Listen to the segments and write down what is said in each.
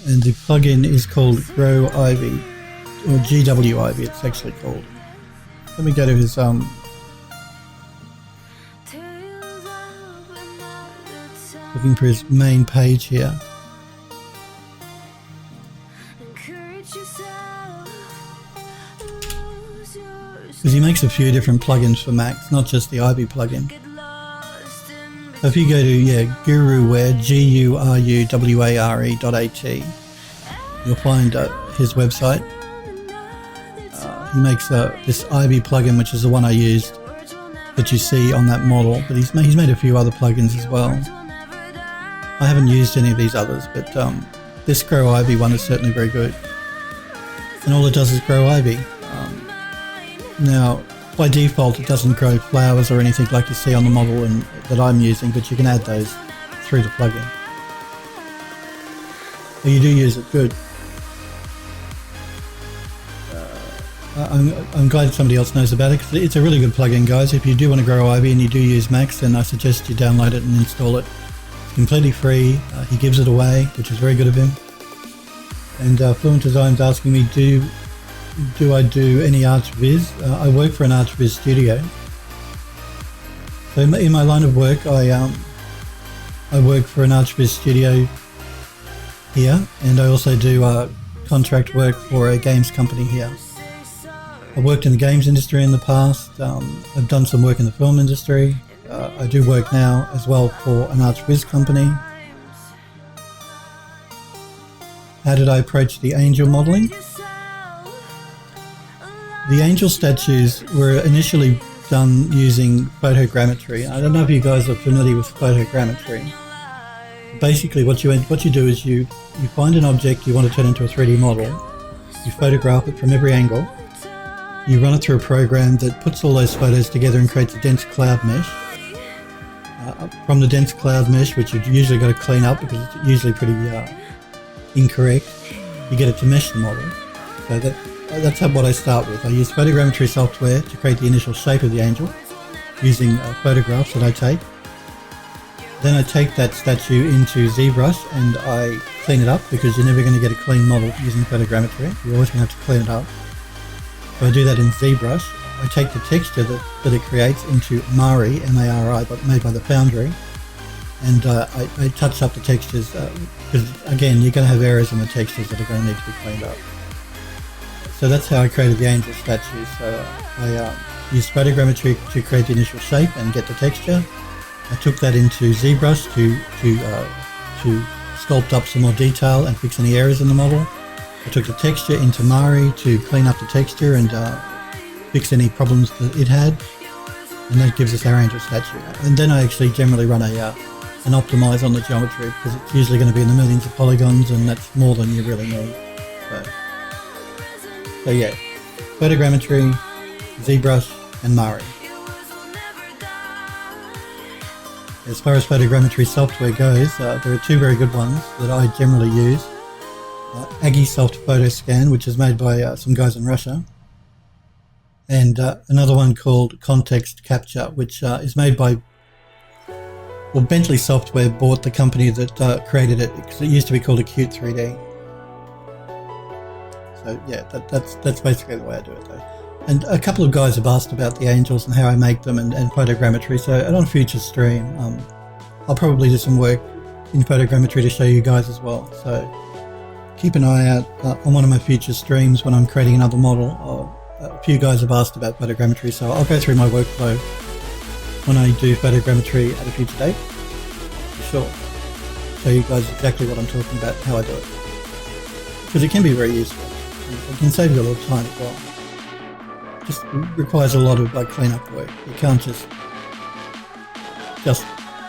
and the plugin is called Grow Ivy, or GW Ivy it's actually called. Let me go to his looking for his main page here. Because he makes a few different plugins for Macs, not just the Ivy plugin. So if you go to GuruWare, GURUWARE.at, you'll find his website. He makes this Ivy plugin, which is the one I used that you see on that model, but he's made a few other plugins as well. I haven't used any of these others, but this Grow Ivy one is certainly very good. And all it does is grow ivy. Now, by default, it doesn't grow flowers or anything like you see on the model that I'm using, but you can add those through the plugin. But you do use it good. I'm glad somebody else knows about it, because it's a really good plugin, guys. If you do want to grow ivy and you do use Macs, then I suggest you download it and install it. It's completely free. He gives it away, which is very good of him. And Fluent Design's asking me, do I do any ArchViz? I work for an ArchViz studio. So in my line of work, I work for an ArchViz studio here, and I also do contract work for a games company here. I've worked in the games industry in the past. I've done some work in the film industry. I do work now as well for an ArchViz company. How did I approach the angel modeling? The angel statues were initially done using photogrammetry. I don't know if you guys are familiar with photogrammetry. Basically what you do is you find an object you want to turn into a 3D model, you photograph it from every angle, you run it through a program that puts all those photos together and creates a dense cloud mesh. From the dense cloud mesh, which you've usually got to clean up because it's usually pretty incorrect, you get it to mesh the model. So that's what I start with. I use photogrammetry software to create the initial shape of the angel using photographs that I take. Then I take that statue into ZBrush and I clean it up, because you're never going to get a clean model using photogrammetry. You're always going to have to clean it up. So I do that in ZBrush. I take the texture that it creates into Mari, M-A-R-I, but made by the Foundry, and I touch up the textures, because again, you're going to have errors in the textures that are going to need to be cleaned up. So that's how I created the angel statue. So I used photogrammetry to create the initial shape and get the texture. I took that into ZBrush to sculpt up some more detail and fix any errors in the model. I took the texture into Mari to clean up the texture and fix any problems that it had, and that gives us our angel statue. And then I actually generally run an optimize on the geometry, because it's usually going to be in the millions of polygons, and that's more than you really need. So yeah, photogrammetry, ZBrush, and Mari. As far as photogrammetry software goes, there are two very good ones that I generally use. Agisoft Photoscan, which is made by some guys in Russia, and another one called Context Capture, which is made by, well, Bentley Software bought the company that created it, because it used to be called Acute 3D. So yeah, that's basically the way I do it though. And a couple of guys have asked about the angels and how I make them and photogrammetry, so on a future stream I'll probably do some work in photogrammetry to show you guys as well. So keep an eye out on one of my future streams when I'm creating another model. A few guys have asked about photogrammetry, so I'll go through my workflow when I do photogrammetry at a future date, for sure. Show you guys exactly what I'm talking about, how I do it. Because it can be very useful. It can save you a lot of time as well. Just requires a lot of cleanup work. You can't just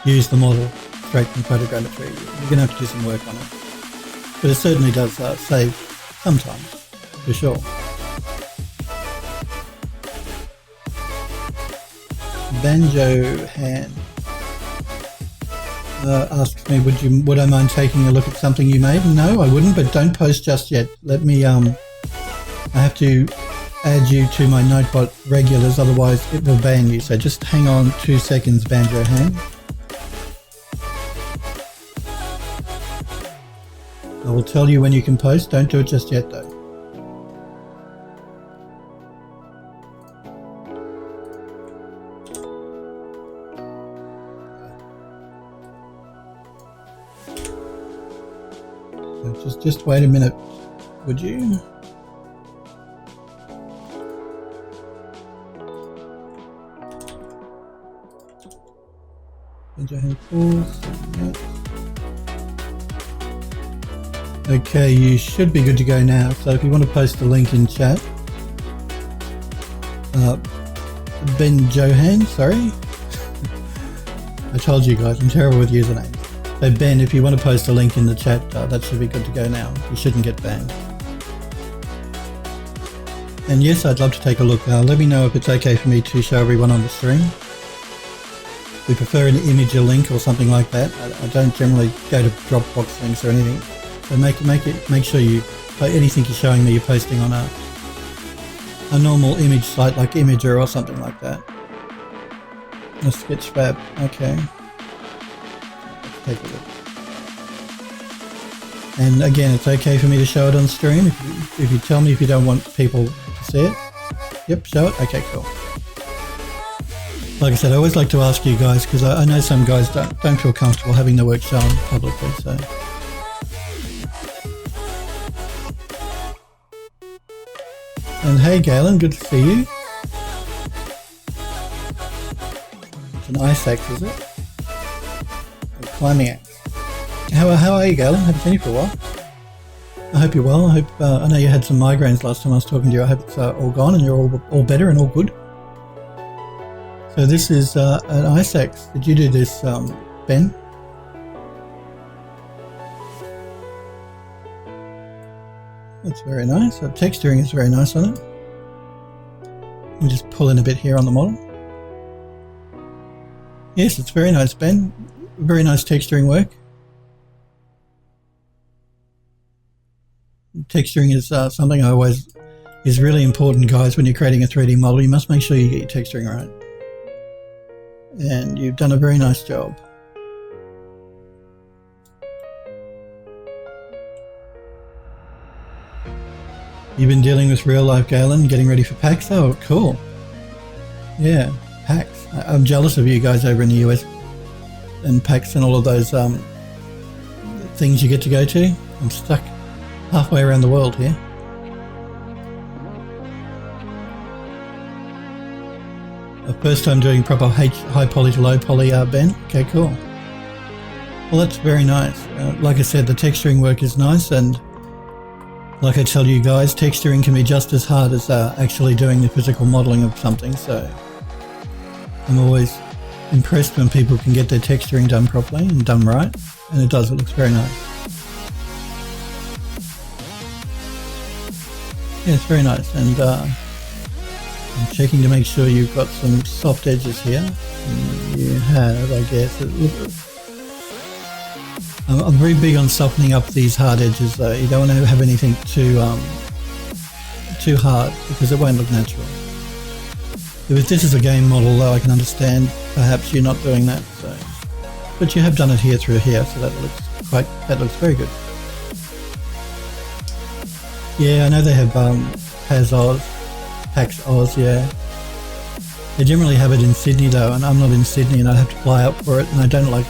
use the model straight from photogrammetry. You're going to have to do some work on it. But it certainly does save some time, for sure. Banjo Hand asks me, would I mind taking a look at something you made? No, I wouldn't, but don't post just yet. Let me, I have to add you to my Nightbot regulars, otherwise it will ban you. So just hang on 2 seconds, Banjo Hand. I will tell you when you can post. Don't do it just yet though. So just wait a minute, would you? Okay, you should be good to go now. So if you want to post the link in chat, Johan, sorry. I told you guys, I'm terrible with usernames. So Ben, if you want to post a link in the chat, that should be good to go now. You shouldn't get banned. And yes, I'd love to take a look. Let me know if it's okay for me to show everyone on the stream. We prefer an image or link or something like that. I don't generally go to Dropbox links or anything. So make sure you, anything you're showing me, you're posting on a normal image site like Imager or something like that. A Sketchfab, okay. Let's take a look. And again, it's okay for me to show it on stream. If you tell me if you don't want people to see it. Yep, show it. Okay, cool. Like I said, I always like to ask you guys because I know some guys don't feel comfortable having their work shown publicly. So. And hey Galen, good to see you. It's an ice axe, is it? A climbing axe. How are you, Galen? Haven't seen you for a while. I hope you're well. I know you had some migraines last time I was talking to you. I hope it's all gone and you're all better and all good. So this is an ice axe. Did you do this, Ben? That's very nice. The texturing is very nice on it. We'll just pull in a bit here on the model. Yes, it's very nice, Ben. Very nice texturing work. Texturing is something is really important, guys. When you're creating a 3D model, you must make sure you get your texturing right. And you've done a very nice job. You've been dealing with real life Galen, getting ready for PAX? Oh, cool. Yeah, PAX. I'm jealous of you guys over in the US and PAX and all of those things you get to go to. I'm stuck halfway around the world here. First time doing proper high poly to low poly, Ben. Okay, cool. Well, that's very nice. Like I said, the texturing work is nice, and like I tell you guys, texturing can be just as hard as actually doing the physical modeling of something. So I'm always impressed when people can get their texturing done properly and done right, and it does. It looks very nice. Yeah, it's very nice, and I'm checking to make sure you've got some soft edges here. You have, I guess. I'm very big on softening up these hard edges though. You don't want to have anything too hard because it won't look natural. If this is a game model though, I can understand perhaps you're not doing that. So, but you have done it here through here, so that looks very good. Yeah, I know they have PAX Oz, yeah. They generally have it in Sydney though, and I'm not in Sydney and I have to fly up for it, and I don't like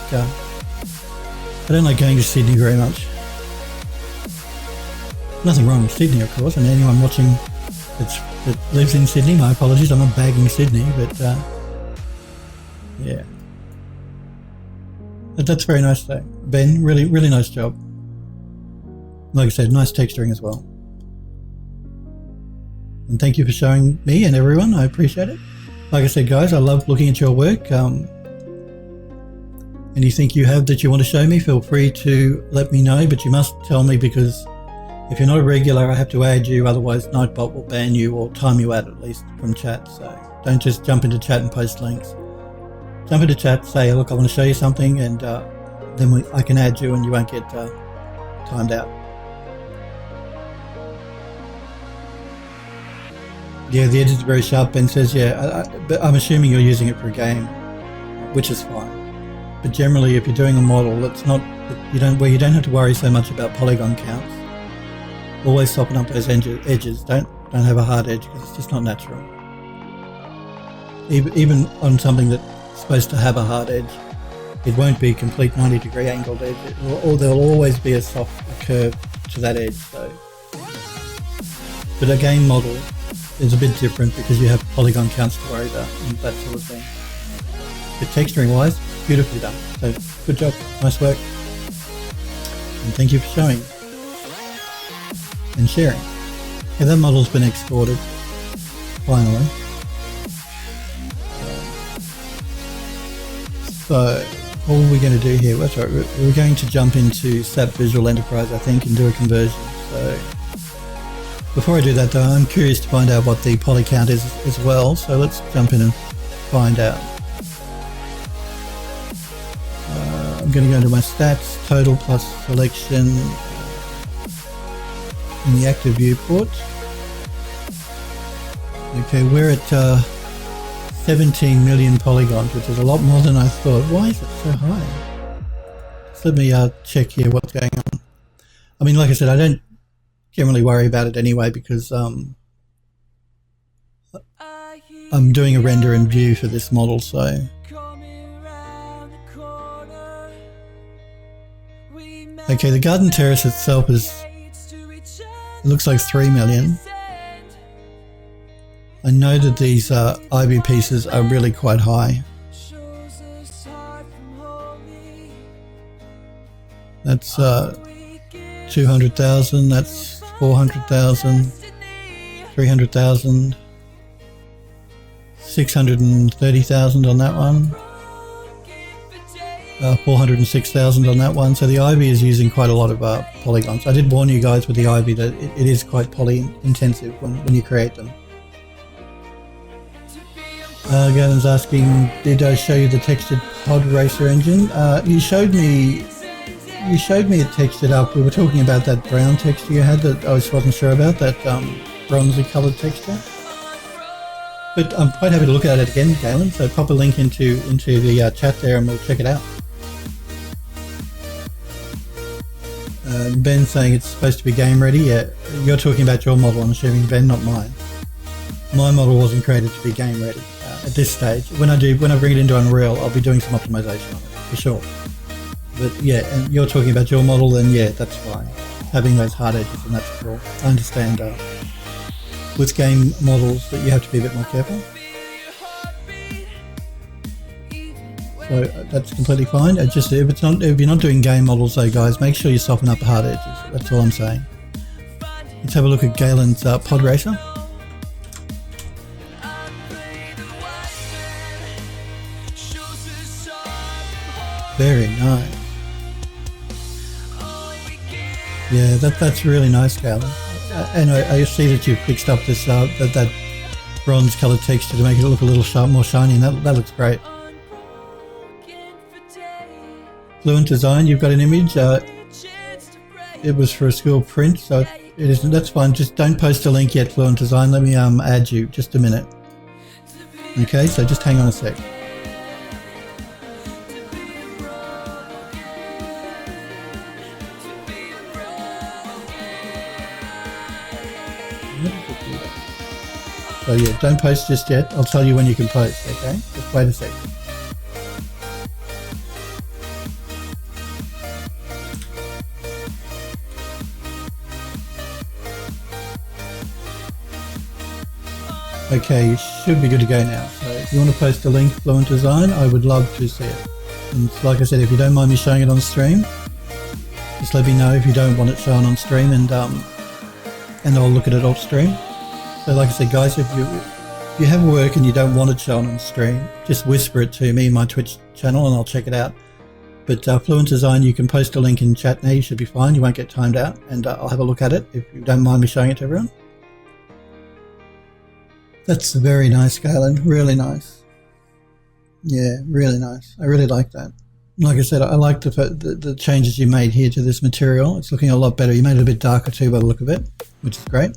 going to Sydney very much. Nothing wrong with Sydney, of course, and anyone watching that lives in Sydney, my apologies, I'm not bagging Sydney, but yeah. But that's very nice though. Ben, really, really nice job. Like I said, nice texturing as well. And thank you for showing me and everyone, I appreciate it. Like I said, guys, I love looking at your work. Anything you have that you want to show me, feel free to let me know, but you must tell me, because if you're not a regular, I have to add you, otherwise Nightbot will ban you or time you out at least from chat. So don't just jump into chat and post links. Jump into chat, say, look, I want to show you something, and then I can add you and you won't get timed out. Yeah, the edge is very sharp, Ben says, yeah, but I'm assuming you're using it for a game, which is fine. but generally if you're doing a model that's not, you don't have to worry so much about polygon counts, always soften up those edges. Don't have a hard edge because it's just not natural. Even on something that's supposed to have a hard edge, it won't be a complete 90-degree angled edge. There'll always be a soft curve to that edge. So, but a game model is a bit different because you have polygon counts to worry about and that sort of thing. But texturing wise, beautifully done. So good job, nice work, and thank you for showing and sharing. Okay, that model's been exported finally. So what are we going to do here? That's right, we're going to jump into SAP Visual Enterprise, I think, and do a conversion. So before I do that though, I'm curious to find out what the poly count is as well, so let's jump in and find out. I'm going to go into my stats, total plus selection in the active viewport. Okay, we're at 17 million polygons, which is a lot more than I thought. Why is it so high? Just let me check here what's going on. I mean, like I said, I don't generally worry about it anyway because I'm doing a render and view for this model, so okay, the garden terrace itself it looks like 3 million. I know that these ivy pieces are really quite high. That's 200,000, that's 400,000, 300,000, 630,000 on that one, 406,000 on that one. So the ivy is using quite a lot of polygons. I did warn you guys with the ivy that it is quite poly intensive when you create them. Galen's asking, did I show you the textured pod racer engine? You showed me it textured up. We were talking about that brown texture you had that I just wasn't sure about, that bronzy coloured texture. But I'm quite happy to look at it again, Galen, so pop a link into the chat there and we'll check it out. Ben saying it's supposed to be game ready. Yeah, you're talking about your model, I'm assuming, Ben, not mine. My model wasn't created to be game ready at this stage. When I bring it into Unreal, I'll be doing some optimization on it, for sure. But yeah, and you're talking about your model, then yeah, that's fine. Having those hard edges, and that's cool. I understand with game models that you have to be a bit more careful. So that's completely fine. It's just if you're not doing game models though, guys, make sure you soften up the hard edges. That's all I'm saying. Let's have a look at Galen's pod racer. Very nice. Yeah, that's really nice, Galen. And I see that you've fixed up this that bronze coloured texture to make it look a little more shiny, and that looks great. Fluent Design, you've got an image. It was for a school print, so it isn't. That's fine. Just don't post a link yet, Fluent Design. Let me add you. Just a minute. Okay, so just hang on a sec. So yeah, don't post just yet. I'll tell you when you can post, okay? Just wait a sec. Okay, you should be good to go now. So if you want to post a link, Fluent Design, I would love to see it. And like I said, if you don't mind me showing it on stream, just let me know if you don't want it shown on stream, and I'll look at it off stream. So like I said, guys, if you have work and you don't want it shown on stream, just whisper it to me in my Twitch channel and I'll check it out. But Fluent Design, you can post a link in chat now, you should be fine, you won't get timed out, and I'll have a look at it if you don't mind me showing it to everyone. That's very nice, Galen, really nice. Yeah, really nice. I really like that. Like I said, I like the changes you made here to this material. It's looking a lot better. You made it a bit darker too by the look of it, which is great.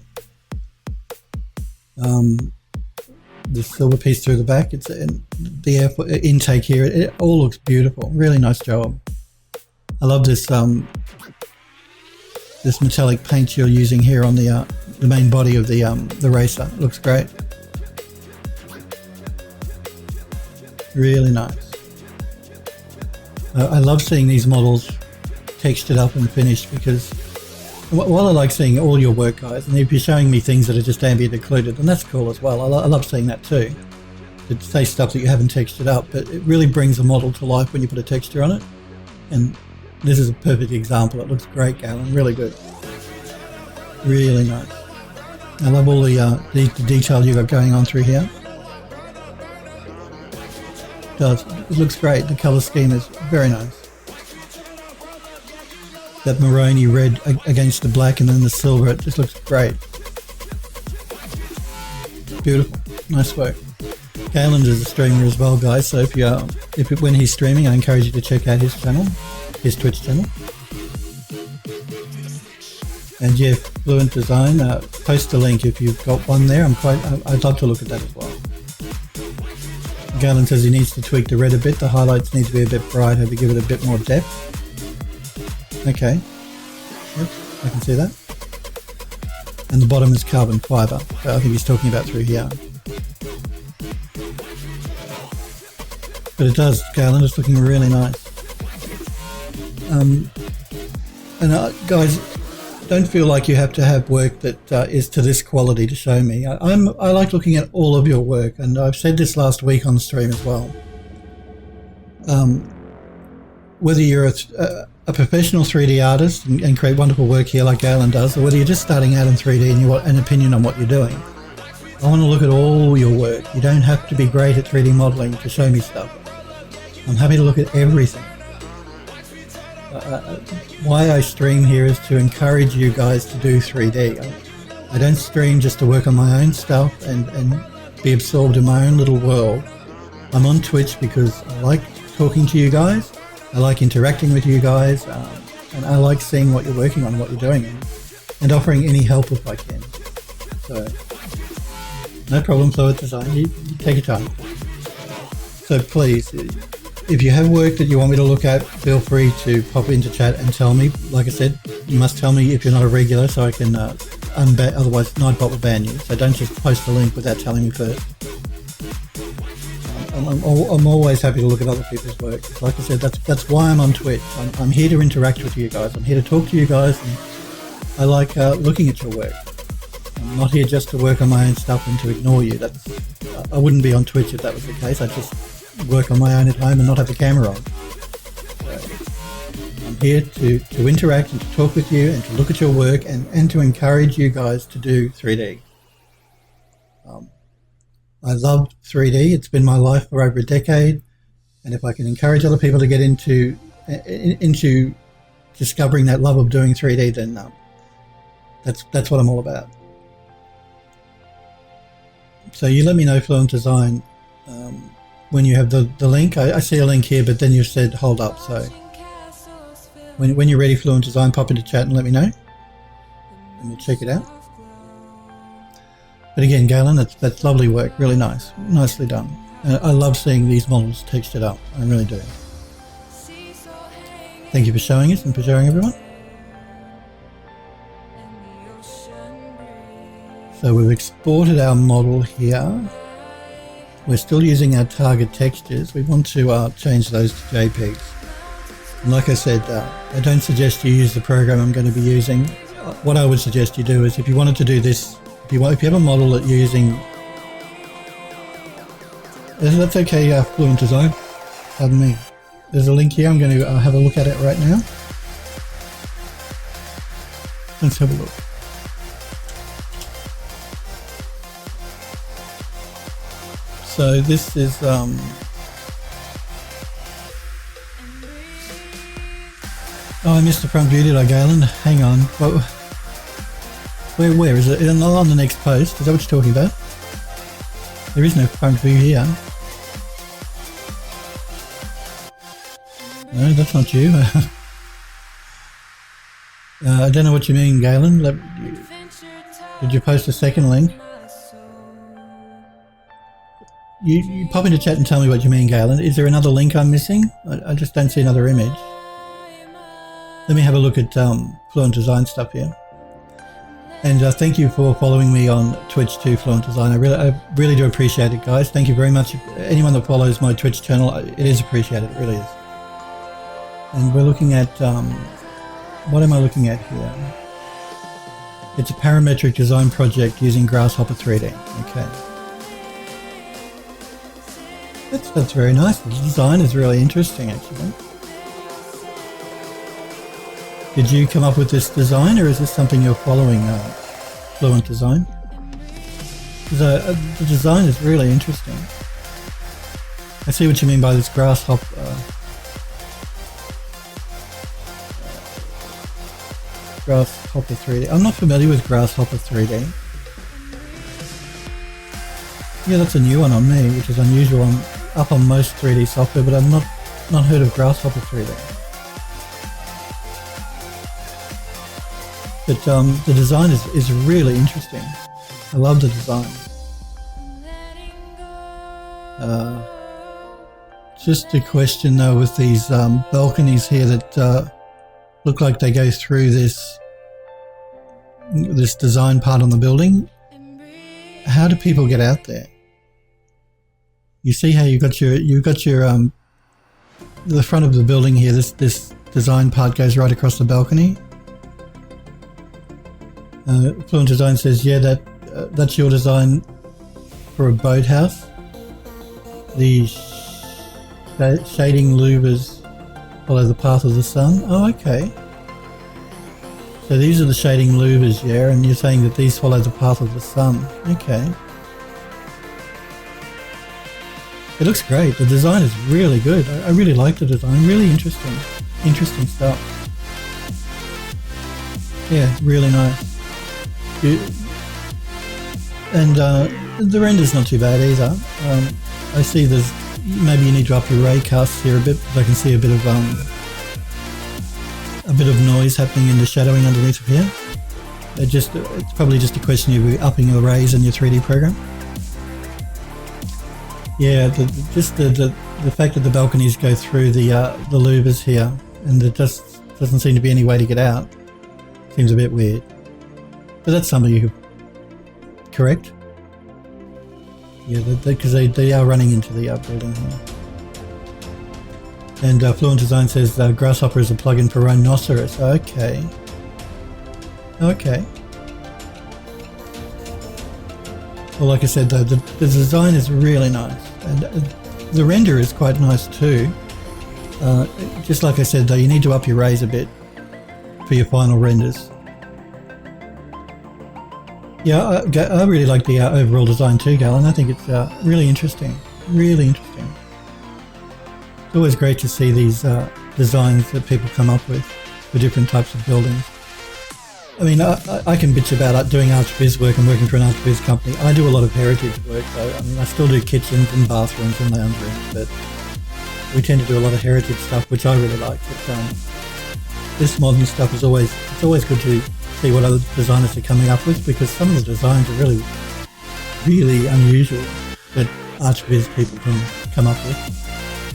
the silver piece through the back. It's the air intake here. It all looks beautiful. Really nice job. I love this this metallic paint you're using here on the main body of the racer. It looks great. Really nice. I love seeing these models textured up and finished, because while I like seeing all your work, guys, and if you're showing me things that are just ambient occluded, and that's cool as well. I love seeing that too. To say stuff that you haven't textured up, but it really brings a model to life when you put a texture on it. And this is a perfect example. It looks great, Galen. Really good. Really nice. I love all the detail you got going on through here. It looks great. The colour scheme is very nice. That maroony red against the black and then the silver, it just looks great. Beautiful. Nice work. Galen is a streamer as well, guys, so when he's streaming, I encourage you to check out his channel, his Twitch channel. And yeah, Fluent Design, post a link if you've got one there. I'd love to look at that as well. Galen says he needs to tweak the red a bit. The highlights need to be a bit brighter to give it a bit more depth. Okay, yep, I can see that. And the bottom is carbon fibre, so I think he's talking about through here. But it does, Galen, it's looking really nice. Guys, don't feel like you have to have work that is to this quality to show me. I like looking at all of your work, and I've said this last week on stream as well. Whether you're a professional 3D artist and create wonderful work here like Galen does, or whether you're just starting out in 3D and you want an opinion on what you're doing, I want to look at all your work. You don't have to be great at 3D modeling to show me stuff. I'm happy to look at everything. Why I stream here is to encourage you guys to do 3D. I don't stream just to work on my own stuff and be absorbed in my own little world. I'm on Twitch because I like talking to you guys. I like interacting with you guys, and I like seeing what you're working on, what you're doing, and offering any help if I can. So, no problem, Fluid Design, you take your time. So please, if you have work that you want me to look at, feel free to pop into chat and tell me. Like I said, you must tell me if you're not a regular so I can unban, otherwise Nightbot will ban you. So don't just post a link without telling me first. I'm always happy to look at other people's work. Like I said, that's why I'm on Twitch. I'm here to interact with you guys. I'm here to talk to you guys, and I like looking at your work. I'm not here just to work on my own stuff and to ignore you. I wouldn't be on Twitch if that was the case. I'd just work on my own at home and not have the camera on. So I'm here to interact and to talk with you and to look at your work and to encourage you guys to do 3D. I love 3D. It's been my life for over a decade, and if I can encourage other people to get into discovering that love of doing 3D, then that's what I'm all about. So you let me know, Fluent Design, when you have the link. I see a link here, but then you said hold up. So when you're ready, Fluent Design, pop into chat and let me know, and we'll check it out. But again, Galen, that's lovely work, really nice, nicely done. I love seeing these models textured up, I really do. Thank you for showing us and for showing everyone. So we've exported our model here. We're still using our target textures. We want to change those to JPEGs. And like I said, I don't suggest you use the program I'm going to be using. What I would suggest you do is, if you wanted to do this, if you have a model that you're using, that's okay, Fluent Design, pardon me. There's a link here, I'm going to have a look at it right now. Let's have a look. So this is, oh, I missed the front view, did I, Galen? Hang on. Where is it? On the next post? Is that what you're talking about? There is no front view here. No, that's not you. I don't know what you mean, Galen. Did you post a second link? you pop into chat and tell me what you mean, Galen. Is there another link I'm missing? I just don't see another image. Let me have a look at Fluent Design stuff here. And thank you for following me on Twitch too, Fluent Design. I really do appreciate it, guys. Thank you very much. Anyone that follows my Twitch channel, it is appreciated. It really is. And we're looking at what am I looking at here? It's a parametric design project using Grasshopper 3D. Okay. That's very nice. The design is really interesting, actually. Did you come up with this design, or is this something you're following, Fluent Design? The design is really interesting. I see what you mean by this Grasshopper. Grasshopper 3D. I'm not familiar with Grasshopper 3D. Yeah, that's a new one on me, which is unusual. I'm up on most 3D software, but I've not heard of Grasshopper 3D. But the design is really interesting. I love the design. Just a question though with these balconies here that look like they go through this design part on the building. How do people get out there? You see how you've got your the front of the building here. This design part goes right across the balcony. Fluent Design says, yeah, that's your design for a boathouse. The shading louvers follow the path of the sun. Oh, okay. So these are the shading louvers, yeah, and you're saying that these follow the path of the sun. Okay. It looks great. The design is really good. I really like the design. Really interesting. Interesting stuff. Yeah, really nice. And the render's not too bad either. I see there's maybe you need to up your raycast here a bit, because I can see a bit of noise happening in the shadowing underneath of here. It's probably just a question of you upping your rays in your 3D program. Yeah, the fact that the balconies go through the louvers here, and there just doesn't seem to be any way to get out, seems a bit weird. But that's something you could correct. Yeah, because they are running into the building here. And Fluent Design says Grasshopper is a plugin for Rhinoceros. Okay. Okay. Well, like I said, though, the design is really nice, and the render is quite nice too. Just like I said, though, you need to up your rays a bit for your final renders. Yeah, I really like the overall design too, Galen. I think it's really interesting. Really interesting. It's always great to see these designs that people come up with for different types of buildings. I mean, I can bitch about doing ArchViz work and working for an ArchViz company. I do a lot of heritage work, though. I mean, I still do kitchens and bathrooms and lounge rooms, but we tend to do a lot of heritage stuff, which I really like. But this modern stuff is always good to see what other designers are coming up with, because some of the designs are really, really unusual that ArchViz people can come up with.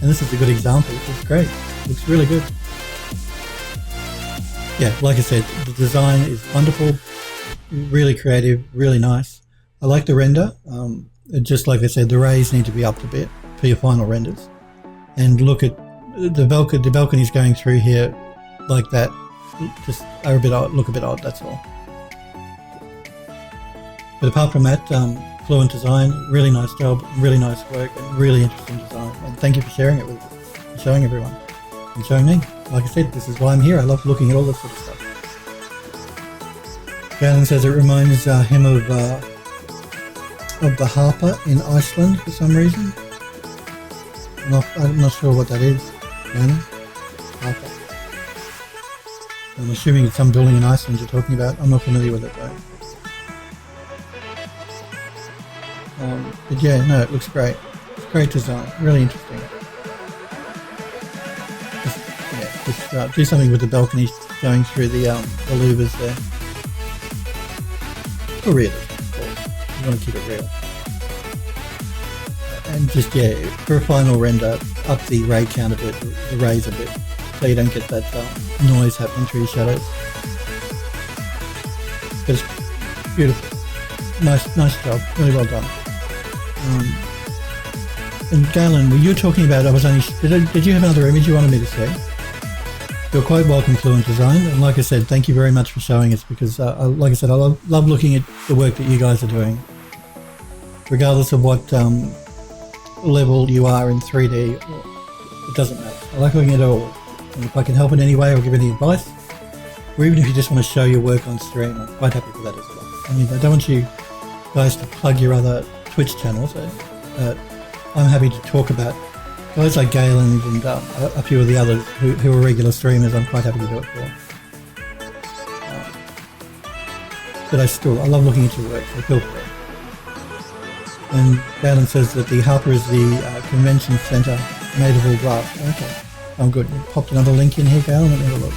And this is a good example. It's great. It looks really good. Yeah, like I said, the design is wonderful, really creative, really nice. I like the render. Just like I said, the rays need to be upped a bit for your final renders. And look at the balconies going through here like that. Just are a bit odd, look a bit odd, that's all. But apart from that, Fluent Design, really nice job, really nice work, and really interesting design. And thank you for sharing it with us, and showing everyone, and showing me. Like I said, this is why I'm here. I love looking at all this sort of stuff. Galen says it reminds him of the harper in Iceland for some reason. I'm not sure what that is. Galen? Harper. I'm assuming it's some building in Iceland you're talking about. I'm not familiar with it though. But yeah, no, it looks great. It's great design, really interesting. Just do something with the balconies going through the louvers there. For realism, of course. You want to keep it real. and just, yeah, for a final render, up the ray count a bit, the rays a bit, so you don't get that noise happening through your shadows. But it's beautiful. Nice job. Really well done. And Galen, you were talking about, did you have another image you wanted me to see? You're quite welcome, Fluent Design, and like I said, thank you very much for showing us, because like I said, I love looking at the work that you guys are doing. Regardless of what level you are in 3D, it doesn't matter. I like looking at it all. And if I can help in any way or give any advice, or even if you just want to show your work on stream, I'm quite happy for that as well. I mean, I don't want you guys to plug your other Twitch channels. I'm happy to talk about guys like Galen and a few of the others who are regular streamers. I'm quite happy to do it for. But I love looking at your work, so feel free. And Galen says that the Harper is the convention centre made of all glass. Okay, oh good. You popped another link in here, Galen. Let me have a look.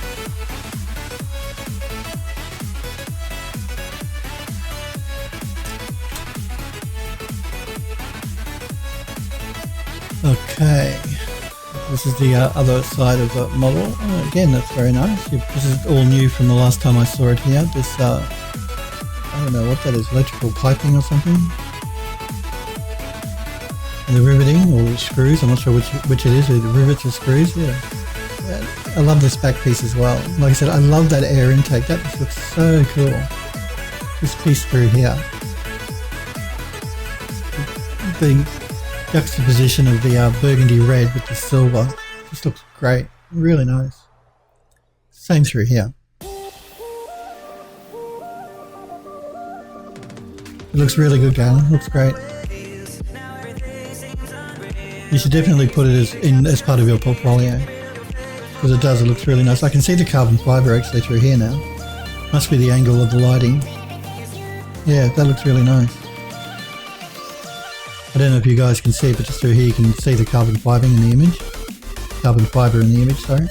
Okay, this is the other side of the model. Again, that's very nice. This is all new from the last time I saw it here. This, I don't know what that is, electrical piping or something. And the riveting or screws, I'm not sure which it is, either rivets or screws, yeah. I love this back piece as well. Like I said, I love that air intake. That just looks so cool. This piece through here. The juxtaposition of the burgundy red with the silver just looks great, really nice. Same through here. It looks really good, Galen. Looks great. You should definitely put it as part of your portfolio, because it does. It looks really nice. I can see the carbon fiber actually through here now. Must be the angle of the lighting. Yeah, that looks really nice. I don't know if you guys can see it, but just through here you can see the carbon fiber in the image. Carbon fiber in the image, sorry.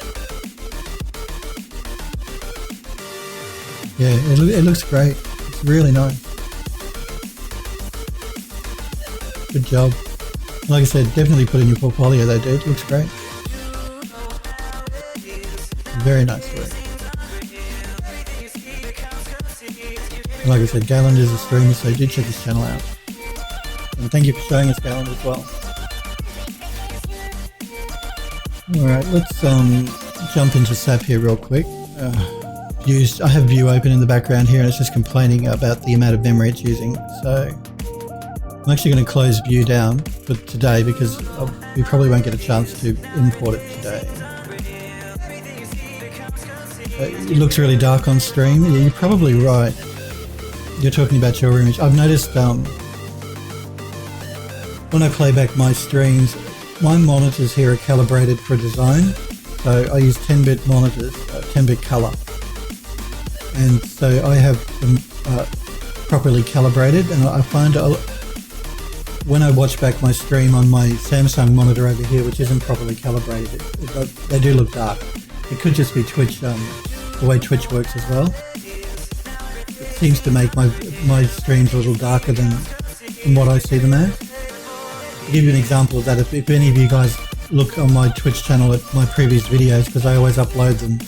Yeah, it looks great. It's really nice. Good job. Like I said, definitely put in your portfolio though, dude. It looks great. Very nice work. And like I said, Galen is a streamer, so do check his channel out. And thank you for showing us, Galen, as well. Alright, let's jump into SAP here real quick. I have View open in the background here, and it's just complaining about the amount of memory it's using. So I'm actually going to close View down for today, because we probably won't get a chance to import it today. It looks really dark on stream. Yeah, you're probably right. You're talking about your image. I've noticed when I play back my streams, my monitors here are calibrated for design. So I use 10-bit monitors, 10-bit color. And so I have them properly calibrated, and I find when I watch back my stream on my Samsung monitor over here, which isn't properly calibrated, they do look dark. It could just be Twitch, the way Twitch works as well. It seems to make my streams a little darker than what I see them as. To give you an example of that, if any of you guys look on my Twitch channel at my previous videos, because I always upload them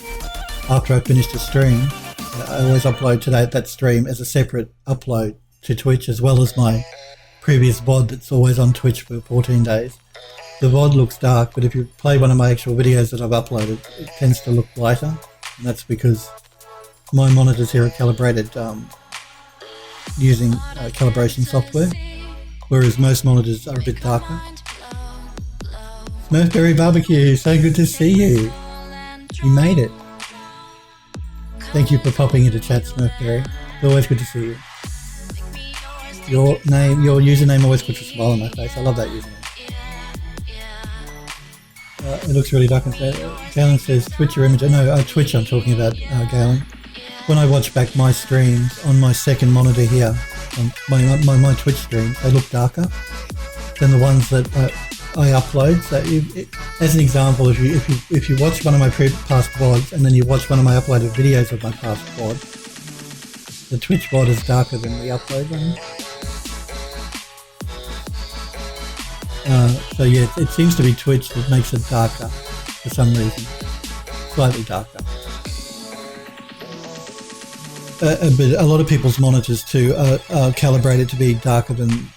after I finish the stream, I always upload to that stream as a separate upload to Twitch, as well as my previous VOD that's always on Twitch for 14 days. The VOD looks dark, but if you play one of my actual videos that I've uploaded, it tends to look lighter, and that's because my monitors here are calibrated using calibration software, whereas most monitors are a bit darker. Smurfberry Barbecue, so good to see you. You made it. Thank you for popping into chat, Smurfberry. It's always good to see you. Your username always puts a smile on my face. I love that username. It looks really dark. Galen says, Twitch your image. No, Twitch I'm talking about, Galen. When I watch back my streams on my second monitor here, my Twitch streams, they look darker than the ones that I upload. So as an example, if you watch one of my past VODs and then you watch one of my uploaded videos of my past VOD, the Twitch VOD is darker than the upload one. So yeah, it seems to be Twitch that makes it darker for some reason, slightly darker. But a lot of people's monitors too are calibrated to be darker than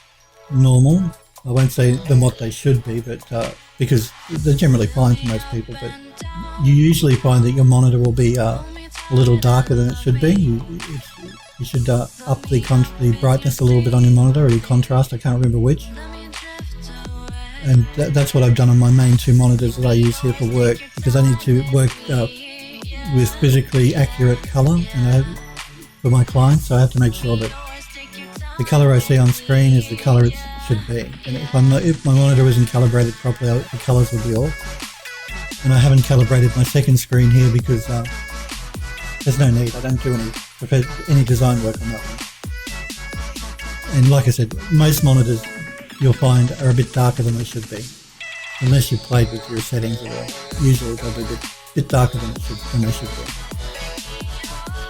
normal. I won't say than what they should be, but because they're generally fine for most people. But you usually find that your monitor will be a little darker than it should be. You should up the brightness a little bit on your monitor, or your contrast. I can't remember which. And that's what I've done on my main two monitors that I use here for work, because I need to work with physically accurate color for my clients. So I have to make sure that the color I see on screen is the color it should be. And if my monitor isn't calibrated properly, the colors will be off. And I haven't calibrated my second screen here because there's no need. I don't do any design work on that one. And like I said, most monitors you'll find are a bit darker than they should be, unless you played with your settings. Usually they'll be a bit darker than they should be.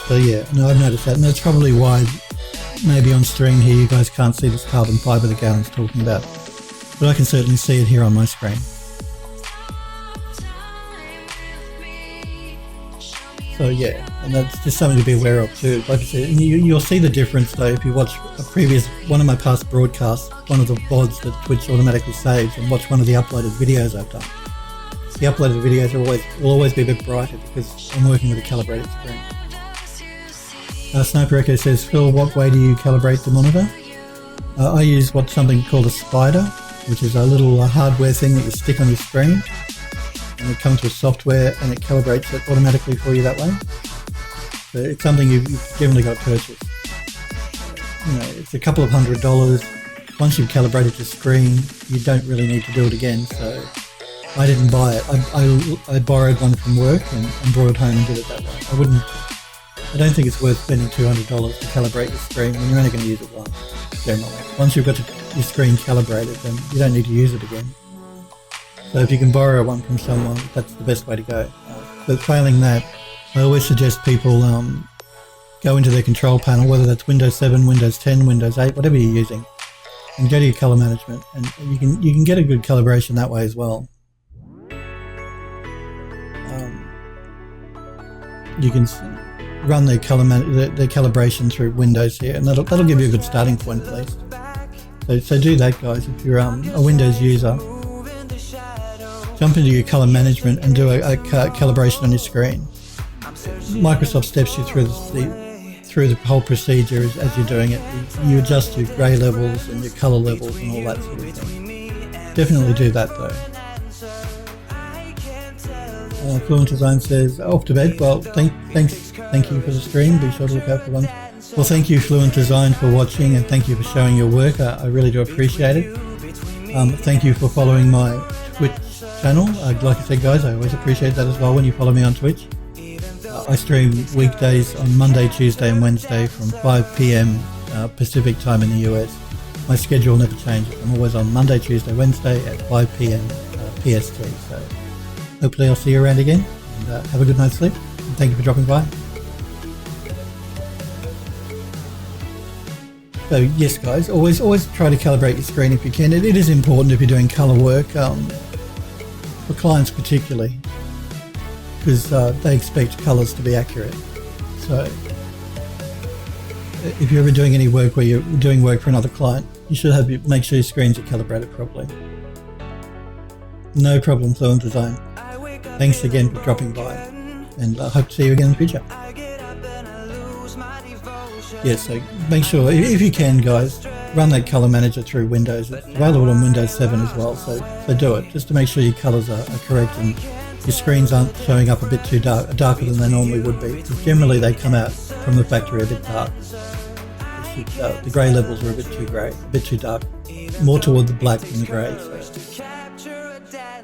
So yeah, no, I've noticed that, and that's probably why maybe on stream here you guys can't see this carbon fibre that Galen's talking about, but I can certainly see it here on my screen. So yeah, and that's just something to be aware of too. Like I said, and you'll see the difference though if you watch one of my past broadcasts, one of the VODs that Twitch automatically saves, and watch one of the uploaded videos I've done. The uploaded videos will always be a bit brighter because I'm working with a calibrated screen. Sniper Echo says, Phil, what way do you calibrate the monitor? I use something called a spider, which is a little hardware thing that you stick on your screen. And it comes with software and it calibrates it automatically for you that way. So it's something you've generally got to purchase. It's a couple of $100. Once you've calibrated your screen, you don't really need to do it again. So I didn't buy it. I borrowed one from work and brought it home and did it that way. I don't think it's worth spending $200 to calibrate your screen when you're only going to use it once, generally. Once you've got your screen calibrated, then you don't need to use it again. So if you can borrow one from someone, that's the best way to go. But failing that, I always suggest people go into their control panel, whether that's Windows 7, Windows 10, Windows 8, whatever you're using, and go to your color management, and you can get a good calibration that way as well. You can run their calibration through Windows here, and that'll give you a good starting point at least. So do that, guys. If you're a Windows user, jump into your color management and do a calibration on your screen. Microsoft steps you through the whole procedure as you're doing it. You adjust your grey levels and your color levels and all that sort of thing. Definitely do that though. Fluent Design says, off to bed. Well, thank you for the stream. Be sure to look out for one. Well, thank you, Fluent Design, for watching, and thank you for showing your work. I really do appreciate it. Thank you for following my Twitch channel. Like I said, guys, I always appreciate that as well when you follow me on Twitch. I stream weekdays on Monday, Tuesday and Wednesday from 5 p.m. Pacific time in the US. My schedule never changes. I'm always on Monday, Tuesday, Wednesday at 5 p.m. PST. So hopefully I'll see you around again, and have a good night's sleep. And thank you for dropping by. So yes, guys, always try to calibrate your screen if you can. It is important if you're doing color work, for clients particularly, because they expect colors to be accurate. So if you're ever doing any work where you're doing work for another client, you should make sure your screens are calibrated properly. No problem, Fluent Design. Thanks again for dropping by, and I hope to see you again in the future. Yes, so make sure, if you can, guys, run that color manager through Windows. It's available on Windows 7 as well, so do it, just to make sure your colors are correct and your screens aren't showing up a bit too darker than they normally would be, because generally they come out from the factory a bit dark. The grey levels are a bit too dark, more toward the black than the grey.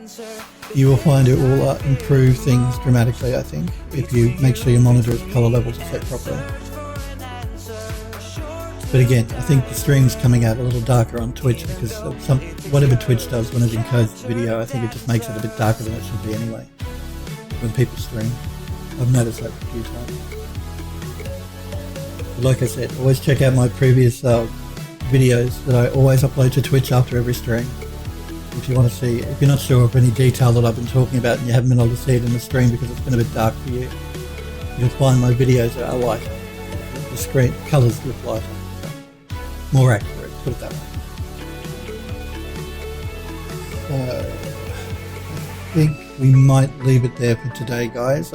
So you will find it will improve things dramatically, I think, if you make sure your monitor's color levels are set properly. But again, I think the stream's coming out a little darker on Twitch because of whatever Twitch does when it encodes the video, I think it just makes it a bit darker than it should be anyway, when people stream. I've noticed that a few times. But like I said, always check out my previous videos that I always upload to Twitch after every stream. if you want to see, if you're not sure of any detail that I've been talking about and you haven't been able to see it in the stream because it's been a bit dark for you, you'll find my videos are lighter. The screen colours look lighter, so more accurate, put it that way. I think we might leave it there for today, guys.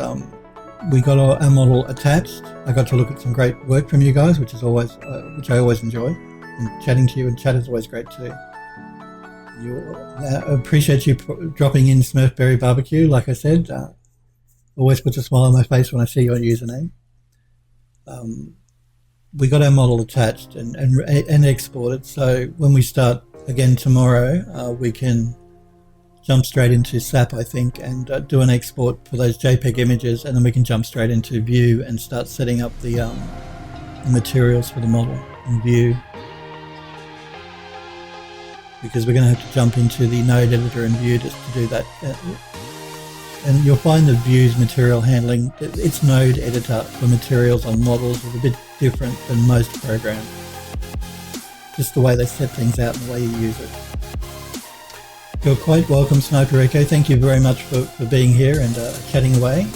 We got our model attached. I got to look at some great work from you guys, which I always enjoy. And chatting to you in chat is always great too. Appreciate you dropping in Smurfberry Barbecue. Like I said, always puts a smile on my face when I see your username. We got our model attached and exported, so when we start again tomorrow, we can jump straight into SAP, I think, and do an export for those JPEG images, and then we can jump straight into View and start setting up the materials for the model in View, because we're going to have to jump into the node editor in View just to do that. And you'll find the View's material handling, its node editor for materials on models is a bit different than most programs. Just the way they set things out and the way you use it. You're quite welcome, Sniper Echo. Thank you very much for being here and chatting away.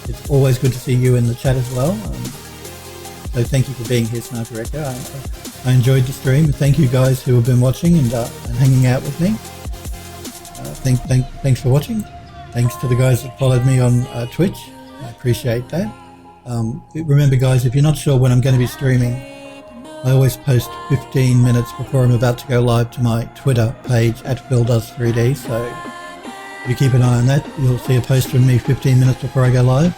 It's always good to see you in the chat as well. So thank you for being here, Sniper Echo. I enjoyed the stream. Thank you guys who have been watching and hanging out with me. Thanks for watching. Thanks to the guys that followed me on Twitch. I appreciate that. Remember, guys, if you're not sure when I'm going to be streaming, I always post 15 minutes before I'm about to go live to my Twitter page at PhilDoes3D. So if you keep an eye on that, you'll see a post from me 15 minutes before I go live.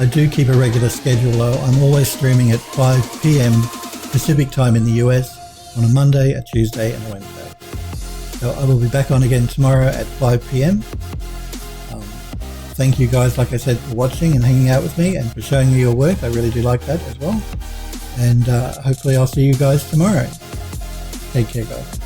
I do keep a regular schedule though. I'm always streaming at 5 p.m. Pacific time in the US on a Monday, a Tuesday and a Wednesday. So I will be back on again tomorrow at 5 p.m. Thank you guys, like I said, for watching and hanging out with me and for showing me your work. I really do like that as well. And hopefully I'll see you guys tomorrow. Take care, guys.